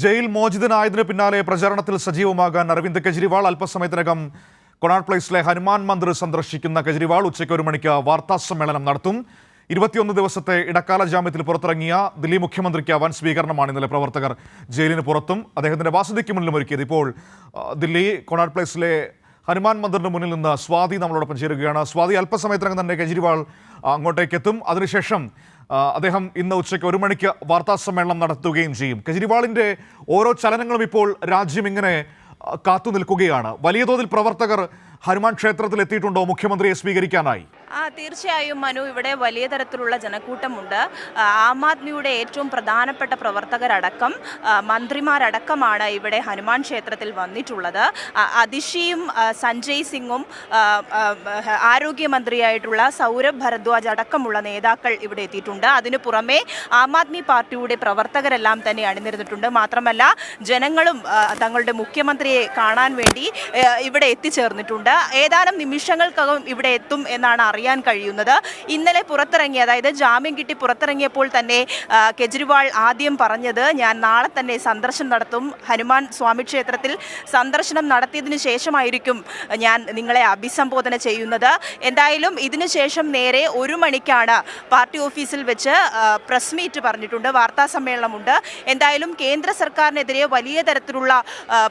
Jail മോചിതനായതിനു പിന്നാലെ പ്രചാരണത്തിൽ സജീവമാകാൻ അരവിന്ദ് കെജ്രിവാൾ അല്പസമയത്തിനകം കൊണാട്ട് പ്ലേസിലെ ഹനുമാൻ മന്ദിർ സന്ദർശിക്കുന്ന കെജ്രിവാൾ ഉച്ചയ്ക്ക് 1 മണിക്ക് വാർത്താ സമ്മേളനം നടത്തും. 21 ദിവസത്തെ ഇടക്കാല ജാമ്യത്തിൽ പുറത്തിറങ്ങിയ ദില്ലി മുഖ്യമന്ത്രിക്ക് വൻ സ്വീകരണമാണ് ഇന്നലെ പ്രവർത്തകർ ജയിലിന് പുറത്തും അദ്ദേഹത്തിന്റെ വസതിക്ക് മുന്നിലും ഒരുക്കിയത്. ഇപ്പോൾ ദില്ലി കൊണാട്ട് പ്ലേസിലെ ഹനുമാൻ മന്ദിറിന് മുന്നിൽ നിന്ന് സ്വാതി നമ്മളോടൊപ്പം ചേരുകയാണ്. സ്വാതി, അല്പസമയത്തിനകം തന്നെ കെജ്രിവാൾ അങ്ങോട്ടേക്ക് എത്തും. അതിനുശേഷം അദ്ദേഹം ഇന്ന് ഉച്ചയ്ക്ക് 1 മണിക്ക് വാർത്താ സമ്മേളനം നടത്തുകയും ചെയ്യും. കെജ്രിവാളിന്റെ ഓരോ ചലനങ്ങളും ഇപ്പോൾ രാജ്യം ഇങ്ങനെ കാത്തു നിൽക്കുകയാണ്. വലിയ തോതിൽ പ്രവർത്തകർ ഹനുമാൻ ക്ഷേത്രത്തിൽ എത്തിയിട്ടുണ്ടോ മുഖ്യമന്ത്രിയെ സ്വീകരിക്കാനായി? തീർച്ചയായും മനു, ഇവിടെ വലിയ തരത്തിലുള്ള ജനക്കൂട്ടമുണ്ട്. ആം ആദ്മിയുടെ ഏറ്റവും പ്രധാനപ്പെട്ട പ്രവർത്തകരടക്കം മന്ത്രിമാരടക്കമാണ് ഇവിടെ ഹനുമാൻ ക്ഷേത്രത്തിൽ വന്നിട്ടുള്ളത്. അതിഷിയും സഞ്ജയ് സിംഗും ആരോഗ്യമന്ത്രിയായിട്ടുള്ള സൗരഭ് ഭരദ്വാജ് അടക്കമുള്ള നേതാക്കൾ ഇവിടെ എത്തിയിട്ടുണ്ട്. അതിനു പുറമെ ആം ആദ്മി പാർട്ടിയുടെ പ്രവർത്തകരെല്ലാം തന്നെ അണിനിരന്നിട്ടുണ്ട്. മാത്രമല്ല ജനങ്ങളും തങ്ങളുടെ മുഖ്യമന്ത്രിയെ കാണാൻ വേണ്ടി ഇവിടെ എത്തിച്ചേർന്നിട്ടുണ്ട്. ഏതാനും നിമിഷങ്ങൾക്കകം ഇവിടെ എത്തും എന്നാണ് അറിയാൻ കഴിയുന്നത്. ഇന്നലെ പുറത്തിറങ്ങിയ, അതായത് ജാമ്യം കിട്ടി പുറത്തിറങ്ങിയപ്പോൾ തന്നെ കെജ്രിവാൾ ആദ്യം പറഞ്ഞത്, ഞാൻ നാളെ തന്നെ സന്ദർശനം നടത്തും, ഹനുമാൻ സ്വാമി ക്ഷേത്രത്തിൽ സന്ദർശനം നടത്തിയതിനു ശേഷമായിരിക്കും ഞാൻ നിങ്ങളെ അഭിസംബോധന ചെയ്യുന്നത്. എന്തായാലും ഇതിനുശേഷം നേരെ 1 മണിക്കാണ് പാർട്ടി ഓഫീസിൽ വെച്ച് പ്രസ് മീറ്റ് പറഞ്ഞിട്ടുണ്ട്, വാർത്താ സമ്മേളനമുണ്ട്. എന്തായാലും കേന്ദ്ര സർക്കാരിനെതിരെ വലിയ തരത്തിലുള്ള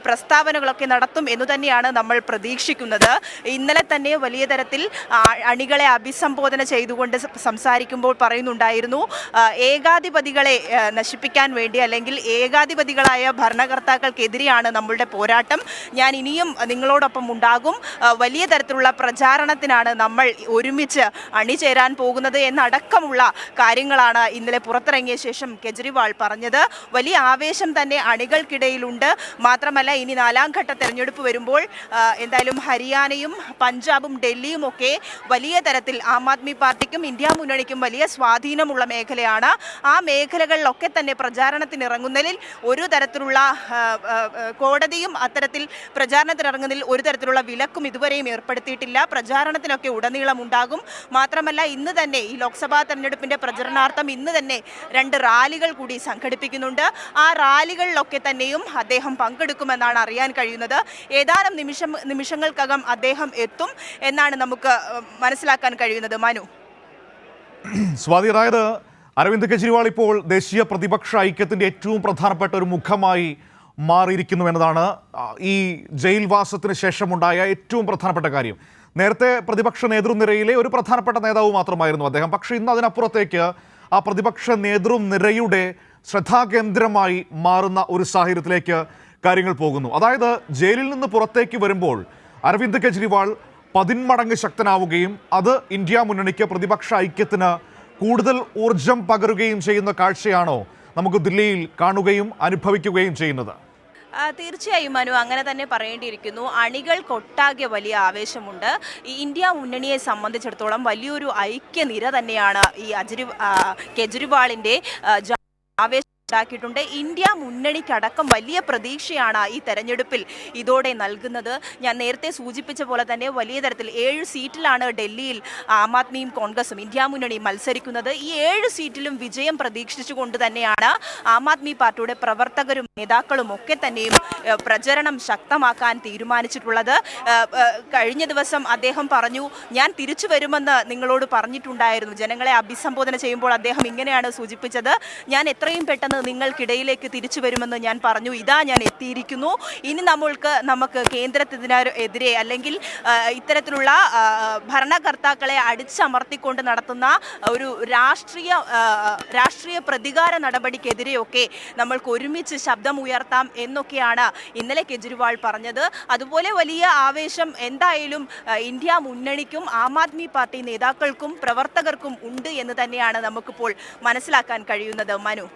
പ്രസ്താവനകളൊക്കെ നടത്തും എന്ന് തന്നെയാണ് നമ്മൾ പ്രതീക്ഷിക്കുന്നത്. ഇന്നലെ തന്നെ വലിയ തരത്തിൽ അണികളെ അഭിസംബോധന ചെയ്തുകൊണ്ട് സംസാരിക്കുമ്പോൾ പറയുന്നുണ്ടായിരുന്നു, ഏകാധിപതികളെ നശിപ്പിക്കാൻ വേണ്ടി അല്ലെങ്കിൽ ഏകാധിപതികളായ ഭരണകർത്താക്കൾക്കെതിരെയാണ് നമ്മളുടെ പോരാട്ടം, ഞാൻ ഇനിയും നിങ്ങളോടൊപ്പം ഉണ്ടാകും, വലിയ തരത്തിലുള്ള പ്രചാരണത്തിനാണ് നമ്മൾ ഒരുമിച്ച് അണിചേരാൻ പോകുന്നത് എന്നടക്കമുള്ള കാര്യങ്ങളാണ് ഇന്നലെ പുറത്തിറങ്ങിയ ശേഷം കെജ്രിവാൾ പറഞ്ഞത്. വലിയ ആവേശം തന്നെ അണികൾക്കിടയിലുണ്ട്. മാത്രമല്ല ഇനി 4ാം ഘട്ട തെരഞ്ഞെടുപ്പ് വരുമ്പോൾ എന്തായാലും ഹരിയാനയും പഞ്ചാബും ഡൽഹിയും ഒക്കെ വലിയ തരത്തിൽ ആം ആദ്മി പാർട്ടിക്കും ഇന്ത്യ മുന്നണിക്കും വലിയ സ്വാധീനമുള്ള മേഖലയാണ്. ആ മേഖലകളിലൊക്കെ തന്നെ പ്രചാരണത്തിനിറങ്ങുന്നതിൽ ഒരു തരത്തിലുള്ള കോടതിയും അത്തരത്തിൽ പ്രചാരണത്തിനിറങ്ങുന്നതിൽ ഒരു തരത്തിലുള്ള വിലക്കും ഇതുവരെയും ഏർപ്പെടുത്തിയിട്ടില്ല. പ്രചാരണത്തിനൊക്കെ ഉടനീളം ഉണ്ടാകും. മാത്രമല്ല ഇന്ന് തന്നെ ഈ ലോക്സഭാ തെരഞ്ഞെടുപ്പിന്റെ പ്രചരണാർത്ഥം ഇന്ന് തന്നെ 2 റാലികൾ കൂടി സംഘടിപ്പിക്കുന്നുണ്ട്. ആ റാലികളിലൊക്കെ തന്നെയും അദ്ദേഹം പങ്കെടുക്കുമെന്നാണ് അറിയാൻ കഴിയുന്നത്. ഏതാനും നിമിഷങ്ങൾക്കകം അദ്ദേഹം എത്തും എന്നാണ് നമുക്ക് മനസ്സിലാക്കാൻ കഴിയുന്നത്. മനു, സ്വാതി, അതായത് അരവിന്ദ് കെജ്രിവാൾ ഇപ്പോൾ ദേശീയ പ്രതിപക്ഷ ഐക്യത്തിന്റെ ഏറ്റവും പ്രധാനപ്പെട്ട ഒരു മുഖമായി മാറിയിരിക്കുന്നു എന്നതാണ് ഈ ജയിൽവാസത്തിന് ശേഷമുണ്ടായ ഏറ്റവും പ്രധാനപ്പെട്ട കാര്യം. നേരത്തെ പ്രതിപക്ഷ നേതൃനിരയിലെ ഒരു പ്രധാനപ്പെട്ട നേതാവ് മാത്രമായിരുന്നു അദ്ദേഹം. പക്ഷേ ഇന്ന് അതിനപ്പുറത്തേക്ക് ആ പ്രതിപക്ഷ നേതൃനിരയുടെ ശ്രദ്ധാകേന്ദ്രമായി മാറുന്ന ഒരു സാഹചര്യത്തിലേക്ക് കാര്യങ്ങൾ പോകുന്നു. അതായത് ജയിലിൽ നിന്ന് പുറത്തേക്ക് വരുമ്പോൾ അരവിന്ദ് കെജ്രിവാൾ 10 മടങ്ങ് ശക്തനാവുകയും അത് ഇന്ത്യ മുന്നണിക്ക് പ്രതിപക്ഷ ഐക്യത്തിന് കൂടുതൽ ഊർജം പകരുകയും ചെയ്യുന്ന കാഴ്ചയാണോ നമുക്ക് ദില്ലിയിൽ കാണുകയും അനുഭവിക്കുകയും ചെയ്യുന്നത്? തീർച്ചയായും മനു, അങ്ങനെ തന്നെ പറയേണ്ടിയിരിക്കുന്നു. അണികൾക്കൊട്ടാകെ വലിയ ആവേശമുണ്ട്. ഈ ഇന്ത്യ മുന്നണിയെ സംബന്ധിച്ചിടത്തോളം വലിയൊരു ഐക്യനിര തന്നെയാണ് ഈ കെജ്രിവാളിൻ്റെ ആവേശം ാക്കിയിട്ടുണ്ട്. ഇന്ത്യ മുന്നണിക്കടക്കം വലിയ പ്രതീക്ഷയാണ് ഈ തെരഞ്ഞെടുപ്പിൽ ഇതോടെ നൽകുന്നത്. ഞാൻ നേരത്തെ സൂചിപ്പിച്ച പോലെ തന്നെ വലിയ തരത്തിൽ 7 സീറ്റിലാണ് ഡൽഹിയിൽ ആം ആദ്മിയും കോൺഗ്രസും ഇന്ത്യ മുന്നണിയും മത്സരിക്കുന്നത്. ഈ 7 സീറ്റിലും വിജയം പ്രതീക്ഷിച്ചുകൊണ്ട് തന്നെയാണ് ആം ആദ്മി പാർട്ടിയുടെ പ്രവർത്തകരും നേതാക്കളും ഒക്കെ തന്നെയും പ്രചരണം ശക്തമാക്കാൻ തീരുമാനിച്ചിട്ടുള്ളത്. കഴിഞ്ഞ ദിവസം അദ്ദേഹം പറഞ്ഞു, ഞാൻ തിരിച്ചു വരുമെന്ന് നിങ്ങളോട് പറഞ്ഞിട്ടുണ്ടായിരുന്നു. ജനങ്ങളെ അഭിസംബോധന ചെയ്യുമ്പോൾ അദ്ദേഹം ഇങ്ങനെയാണ് സൂചിപ്പിച്ചത്, ഞാൻ എത്രയും പെട്ടെന്ന് നിങ്ങൾക്കിടയിലേക്ക് തിരിച്ചു വരുമെന്ന് ഞാൻ പറഞ്ഞു. ഇതാ ഞാൻ എത്തിയിരിക്കുന്നു. ഇനി നമുക്ക് കേന്ദ്രത്തിനെതിരെ അല്ലെങ്കിൽ ഇത്തരത്തിലുള്ള ഭരണകർത്താക്കളെ അടിച്ചമർത്തിക്കൊണ്ട് നടത്തുന്ന ഒരു രാഷ്ട്രീയ പ്രതികാര നടപടിക്കെതിരെയൊക്കെ നമ്മൾക്ക് ഒരുമിച്ച് ശബ്ദമുയർത്താം എന്നൊക്കെയാണ് ഇന്നലെ കെജ്രിവാൾ പറഞ്ഞത്. അതുപോലെ വലിയ ആവേശം എന്തായാലും ഇന്ത്യ മുന്നണിക്കും ആം ആദ്മി പാർട്ടി നേതാക്കൾക്കും പ്രവർത്തകർക്കും ഉണ്ട് എന്ന് തന്നെയാണ് നമുക്കിപ്പോൾ മനസ്സിലാക്കാൻ കഴിയുന്നത്. മനു.